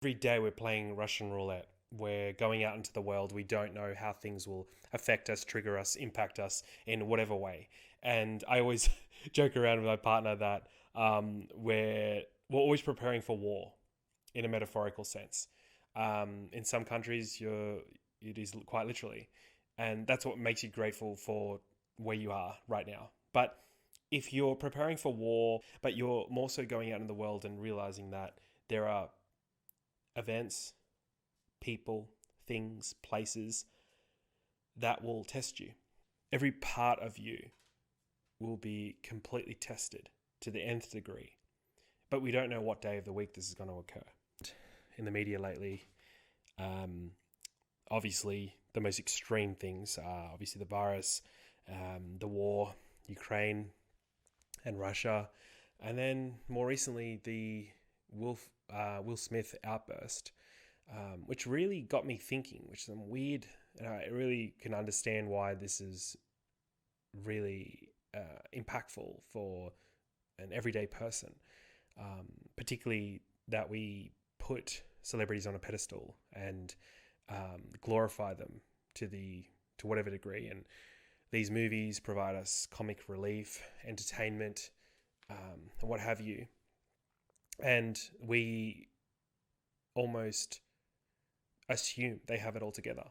Every day we're playing Russian roulette. We're going out into the world. We don't know how things will affect us, trigger us, impact us in whatever way. And I always joke around with my partner that we're always preparing for war in a metaphorical sense. In some countries, it is quite literally, and that's what makes you grateful for where you are right now. But if you're preparing for war, but you're more so going out in the world and realizing that there are events, people, things, places that will test you. Every part of you will be completely tested to the nth degree. But we don't know what day of the week this is going to occur. In the media lately, obviously, the most extreme things are obviously the virus, the war, Ukraine and Russia, and then more recently, the Will Smith outburst, which really got me thinking, which is some weird, and I really can understand why this is really impactful for an everyday person, particularly that we put celebrities on a pedestal and glorify them to whatever degree. And these movies provide us comic relief, entertainment, and what have you. And we almost assume they have it all together.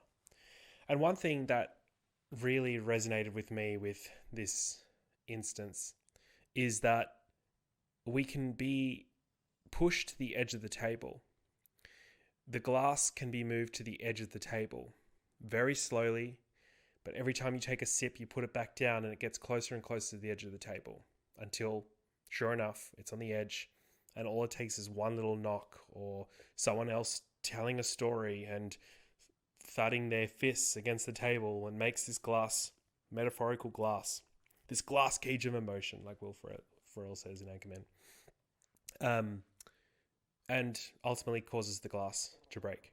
And one thing that really resonated with me with this instance is that we can be pushed to the edge of the table. The glass can be moved to the edge of the table very slowly, but every time you take a sip, you put it back down and it gets closer and closer to the edge of the table until, sure enough, it's on the edge. And all it takes is one little knock or someone else telling a story and thudding their fists against the table and makes this glass, metaphorical glass, this glass cage of emotion, like Will Ferrell says in Anchorman, and ultimately causes the glass to break.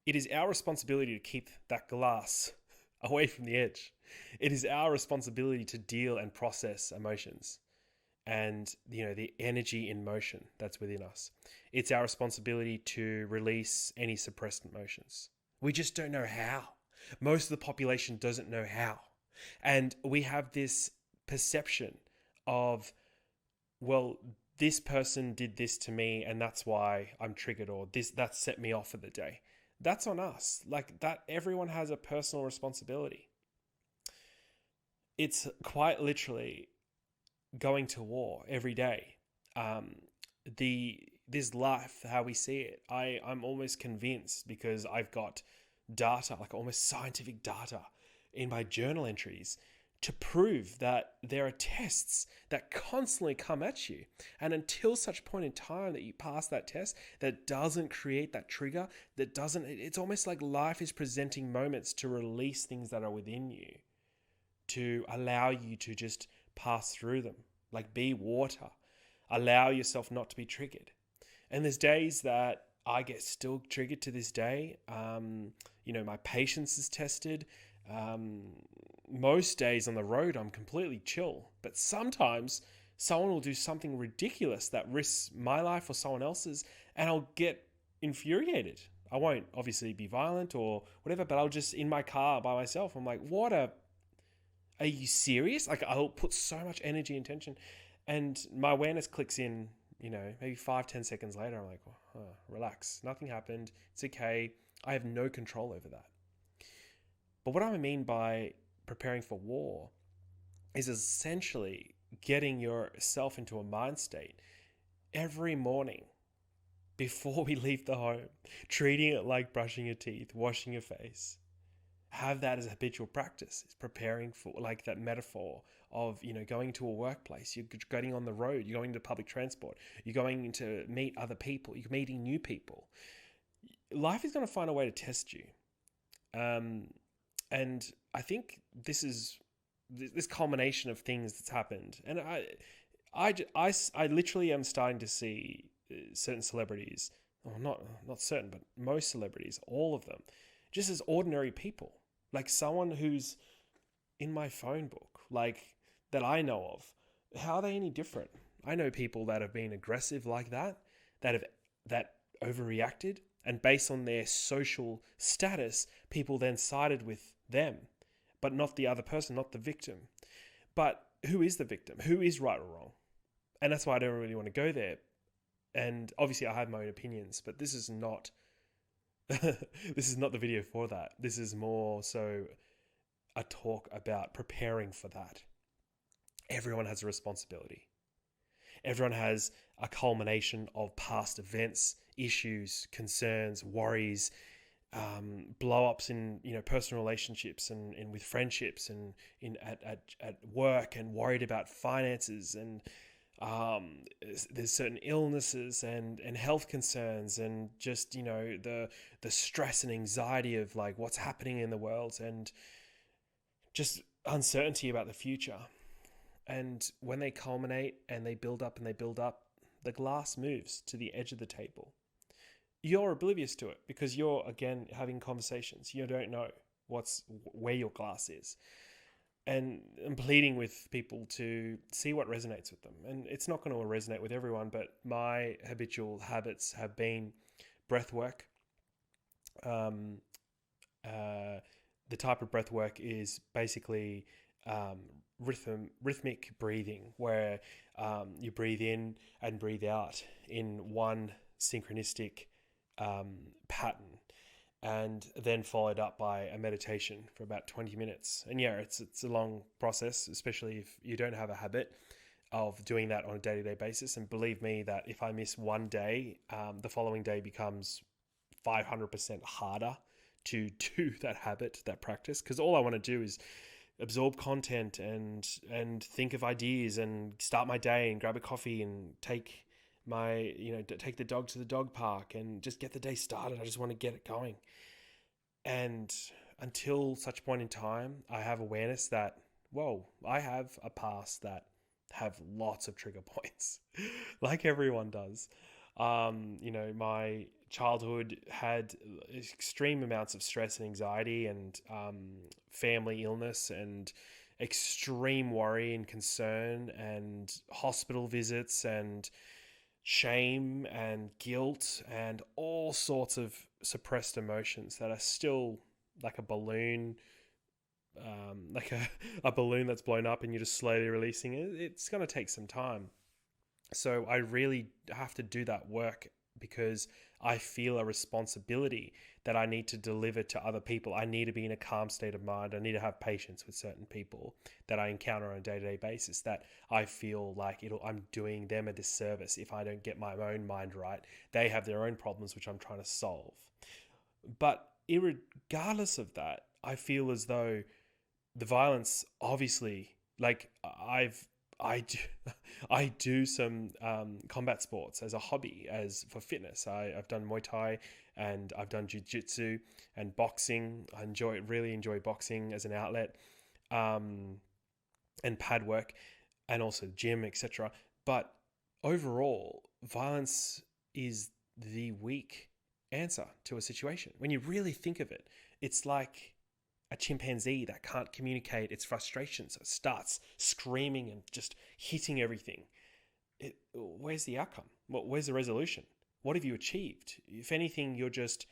It is our responsibility to keep that glass away from the edge. It is our responsibility to deal and process emotions and the energy in motion that's within us. It's our responsibility to release any suppressed emotions. We just don't know how. Most of the population doesn't know how. And we have this perception of, well, this person did this to me and that's why I'm triggered, or that set me off for the day. That's on us. Like that, everyone has a personal responsibility. It's quite literally going to war every day. This life, how we see it, I'm almost convinced, because I've got data, like almost scientific data in my journal entries to prove that there are tests that constantly come at you. And until such point in time that you pass that test, that doesn't create that trigger, it's almost like life is presenting moments to release things that are within you, to allow you to just pass through them, like be water. Allow yourself not to be triggered. And there's days that I get still triggered to this day. My patience is tested. Most days on the road, I'm completely chill. But sometimes someone will do something ridiculous that risks my life or someone else's, and I'll get infuriated. I won't obviously be violent or whatever, but I'll just, in my car by myself, I'm like, are you serious? Like, I'll put so much energy and tension, and my awareness clicks in, maybe 5-10 seconds later. I'm like, relax. Nothing happened. It's okay. I have no control over that. But what I mean by preparing for war is essentially getting yourself into a mind state every morning before we leave the home, treating it like brushing your teeth, washing your face. Have that as a habitual practice. It's preparing for, like, that metaphor of, going to a workplace, you're getting on the road, you're going to public transport, you're going to meet other people, you're meeting new people. Life is going to find a way to test you. And I think this is this culmination of things that's happened. And I literally am starting to see certain celebrities, or not certain, but most celebrities, all of them, just as ordinary people. Like someone who's in my phone book, like that I know of. How are they any different? I know people that have been aggressive like that overreacted, and based on their social status, people then sided with them, but not the other person, not the victim. But who is the victim? Who is right or wrong? And that's why I don't really want to go there. And obviously I have my own opinions, but this is not this is not the video for that. This is more so a talk about preparing for that. Everyone has a responsibility. Everyone has a culmination of past events, issues, concerns, worries, blow-ups in personal relationships and with friendships and at work, and worried about finances, and there's certain illnesses and health concerns, and just the stress and anxiety of like what's happening in the world, and just uncertainty about the future. And when they culminate and they build up and they build up, the glass moves to the edge of the table. You're oblivious to it because you're, again, having conversations. You don't know where your glass is. And I'm pleading with people to see what resonates with them. And it's not going to resonate with everyone, but my habitual habits have been breathwork. The type of breathwork is basically rhythmic breathing, where you breathe in and breathe out in one synchronistic pattern, and then followed up by a meditation for about 20 minutes. And yeah, it's a long process, especially if you don't have a habit of doing that on a day-to-day basis. And believe me that if I miss one day, the following day becomes 500% harder to do that habit, that practice, because all I want to do is absorb content and think of ideas and start my day and grab a coffee and take the dog to the dog park and just get the day started. I just want to get it going. And until such point in time, I have awareness that, whoa, I have a past that have lots of trigger points, like everyone does. My childhood had extreme amounts of stress and anxiety, and family illness, and extreme worry and concern, and hospital visits, and shame and guilt, and all sorts of suppressed emotions that are still like a balloon, like a balloon that's blown up and you're just slowly releasing it. It's going to take some time. So I really have to do that work because I feel a responsibility that I need to deliver to other people. I need to be in a calm state of mind. I need to have patience with certain people that I encounter on a day-to-day basis, that I feel like I'm doing them a disservice if I don't get my own mind right. They have their own problems, which I'm trying to solve. But regardless of that, I feel as though the violence, obviously, like I do some combat sports as a hobby, as for fitness. I've done Muay Thai and I've done jiu-jitsu and boxing. I really enjoy boxing as an outlet, and pad work, and also gym, etc. But overall, violence is the weak answer to a situation. When you really think of it, it's like a chimpanzee that can't communicate its frustrations, so it starts screaming and just hitting everything. Where's the outcome? Where's the resolution? What have you achieved? If anything, you're just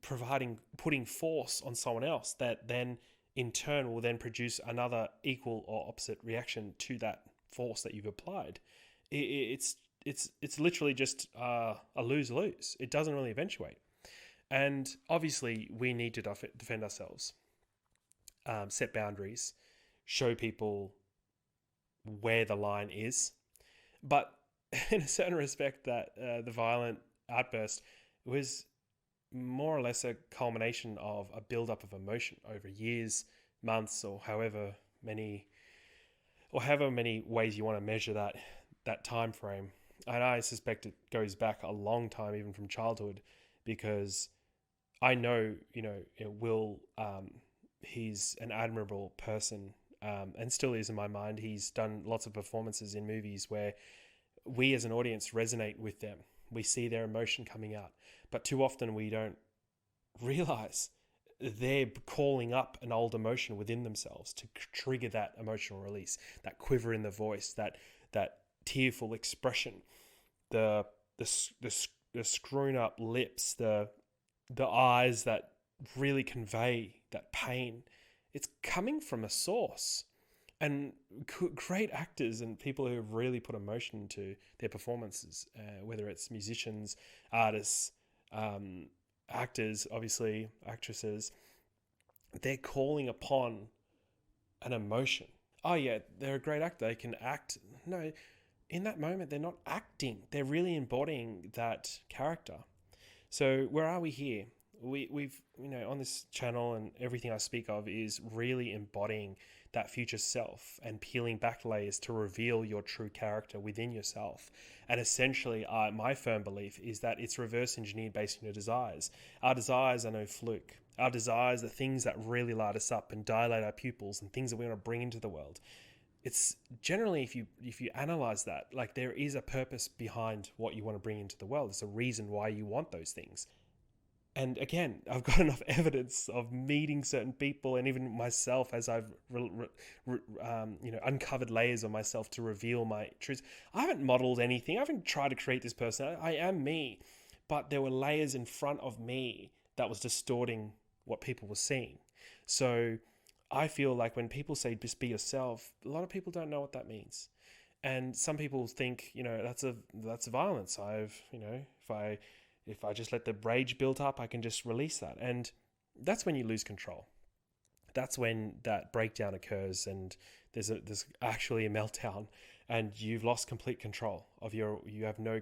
putting force on someone else that then in turn will then produce another equal or opposite reaction to that force that you've applied. It's literally just a lose-lose. It doesn't really eventuate. And obviously, we need to defend ourselves, set boundaries, show people where the line is. But in a certain respect, that the violent outburst was more or less a culmination of a build-up of emotion over years, months, or however many ways you want to measure that time frame. And I suspect it goes back a long time, even from childhood, because I know, Will, he's an admirable person, and still is in my mind. He's done lots of performances in movies where we as an audience resonate with them. We see their emotion coming out. But too often we don't realize they're calling up an old emotion within themselves to trigger that emotional release, that quiver in the voice, that tearful expression, the screwing up lips, the eyes that really convey that pain, it's coming from a source. And great actors and people who have really put emotion into their performances, whether it's musicians, artists, actors, obviously actresses, they're calling upon an emotion. Oh yeah, they're a great actor. They can act. No, in that moment, they're not acting. They're really embodying that character. So where are we here? We've on this channel, and everything I speak of is really embodying that future self and peeling back layers to reveal your true character within yourself. And essentially, my firm belief is that it's reverse engineered based on your desires. Our desires are no fluke. Our desires are things that really light us up and dilate our pupils and things that we want to bring into the world. It's generally, if you analyze that, like, there is a purpose behind what you want to bring into the world. There's a reason why you want those things. And again, I've got enough evidence of meeting certain people, and even myself, as I've uncovered layers of myself to reveal my truths. I haven't modeled anything. I haven't tried to create this person. I am me, but there were layers in front of me that was distorting what people were seeing. So I feel like when people say just be yourself, a lot of people don't know what that means. And some people think, that's violence. If I just let the rage build up, I can just release that. And that's when you lose control. That's when that breakdown occurs, and there's actually a meltdown, and you've lost complete control of you have no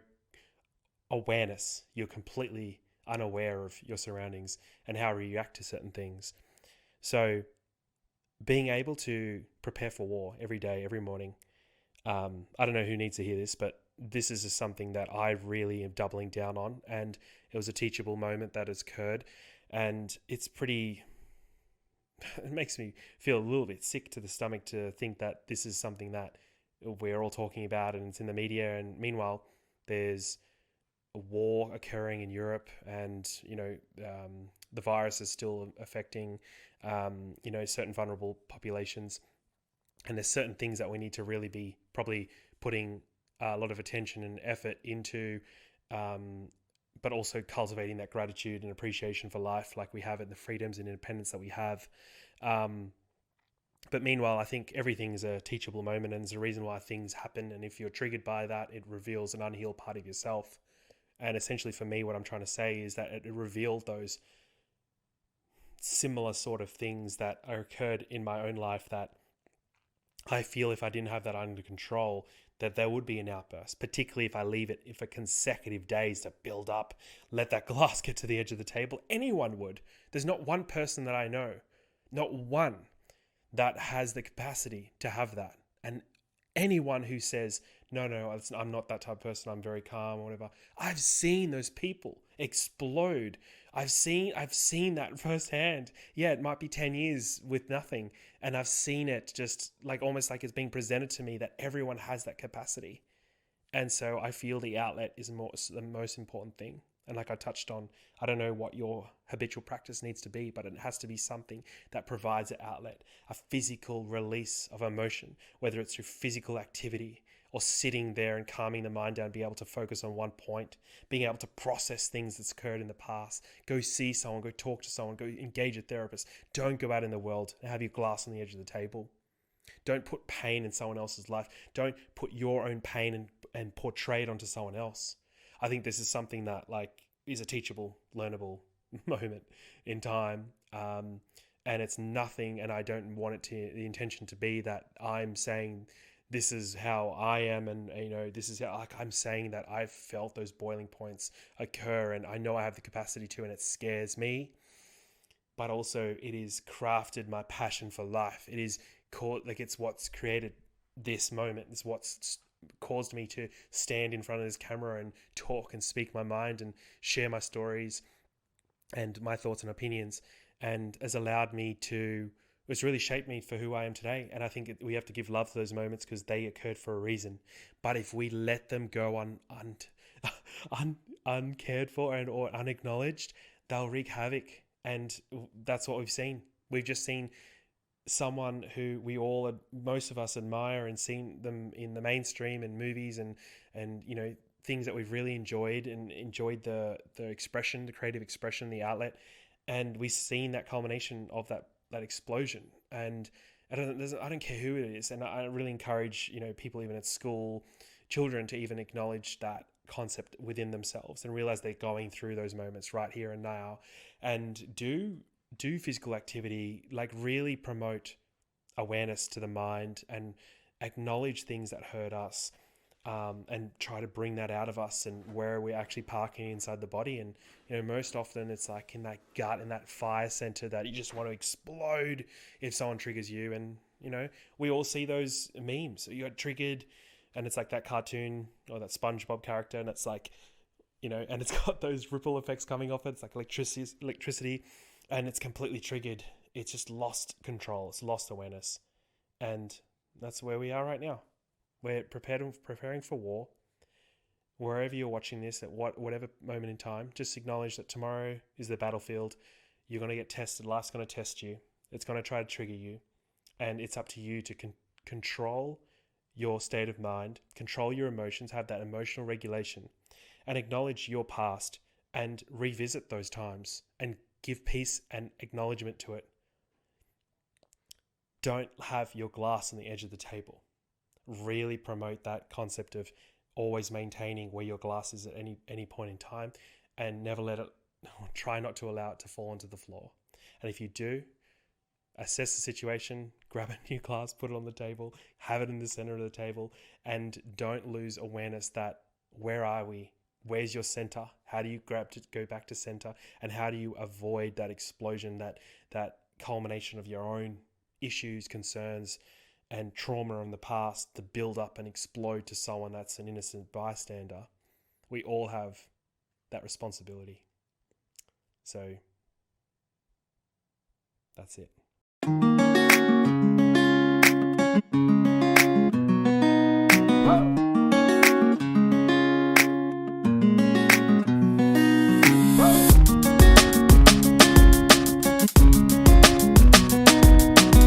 awareness. You're completely unaware of your surroundings and how you react to certain things. So being able to prepare for war every day, every morning, I don't know who needs to hear this, but this is just something that I really am doubling down on, and it was a teachable moment that has occurred, and it makes me feel a little bit sick to the stomach to think that this is something that we're all talking about and it's in the media, and meanwhile there's a war occurring in Europe, and the virus is still affecting certain vulnerable populations, and there's certain things that we need to really be probably putting a lot of attention and effort into, but also cultivating that gratitude and appreciation for life, like we have it, the freedoms and independence that we have. But meanwhile, I think everything is a teachable moment, and there's a reason why things happen. And if you're triggered by that, it reveals an unhealed part of yourself. And essentially for me, what I'm trying to say is that it revealed those similar sort of things that occurred in my own life that I feel if I didn't have that under control, that there would be an outburst, particularly if I leave it for consecutive days to build up, let that glass get to the edge of the table. Anyone would. There's not one person that I know, not one, that has the capacity to have that. And anyone who says, no, I'm not that type of person, I'm very calm or whatever, I've seen those people explode. I've seen that firsthand. Yeah, it might be 10 years with nothing, and I've seen it just like almost like it's being presented to me that everyone has that capacity. And so I feel the outlet is the most important thing. And like I touched on, I don't know what your habitual practice needs to be, but it has to be something that provides an outlet, a physical release of emotion, whether it's through physical activity or sitting there and calming the mind down, be able to focus on one point, being able to process things that's occurred in the past, go see someone, go talk to someone, go engage a therapist. Don't go out in the world and have your glass on the edge of the table. Don't put pain in someone else's life. Don't put your own pain and portray it onto someone else. I think this is something that is a teachable, learnable moment in time. And it's nothing, and I don't want the intention to be that I'm saying this is how I am, and this is how, I'm saying that I've felt those boiling points occur, and I know I have the capacity to, and it scares me. But also, it is crafted my passion for life. It is it's what's created this moment. It's what's caused me to stand in front of this camera and talk and speak my mind and share my stories and my thoughts and opinions, and has allowed me to, it's really shaped me for who I am today. And I think we have to give love to those moments because they occurred for a reason. But if we let them go uncared for or unacknowledged, they'll wreak havoc. And that's what we've seen. We've just seen someone who most of us admire, and seen them in the mainstream and movies and things that we've really enjoyed and enjoyed the expression, the creative expression, the outlet, and we've seen that culmination of that explosion. And I don't care who it is, and I really encourage people even at school, children, to even acknowledge that concept within themselves and realize they're going through those moments right here and now, and do physical activity, like really promote awareness to the mind and acknowledge things that hurt us, and try to bring that out of us and where we're actually parking inside the body. And most often it's like in that gut, in that fire center, that you just want to explode if someone triggers you. And we all see those memes. You got triggered, and it's like that cartoon or that SpongeBob character, and it's like and it's got those ripple effects coming off it. It's like electricity, and it's completely triggered. It's just lost control. It's lost awareness, and that's where we are right now. We're preparing for war. Wherever you're watching this, at whatever moment in time, just acknowledge that tomorrow is the battlefield. You're going to get tested. Life's going to test you. It's going to try to trigger you. And it's up to you to control your state of mind, control your emotions, have that emotional regulation, and acknowledge your past and revisit those times and give peace and acknowledgement to it. Don't have your glass on the edge of the table. Really promote that concept of always maintaining where your glass is at any point in time, and never try not to allow it to fall onto the floor. And if you do, assess the situation, grab a new glass, put it on the table, have it in the center of the table, and don't lose awareness that where are we? Where's your center? How do you go back to center? And how do you avoid that explosion, that culmination of your own issues, concerns, and trauma in the past to build up and explode to someone that's an innocent bystander? We all have that responsibility. So that's it.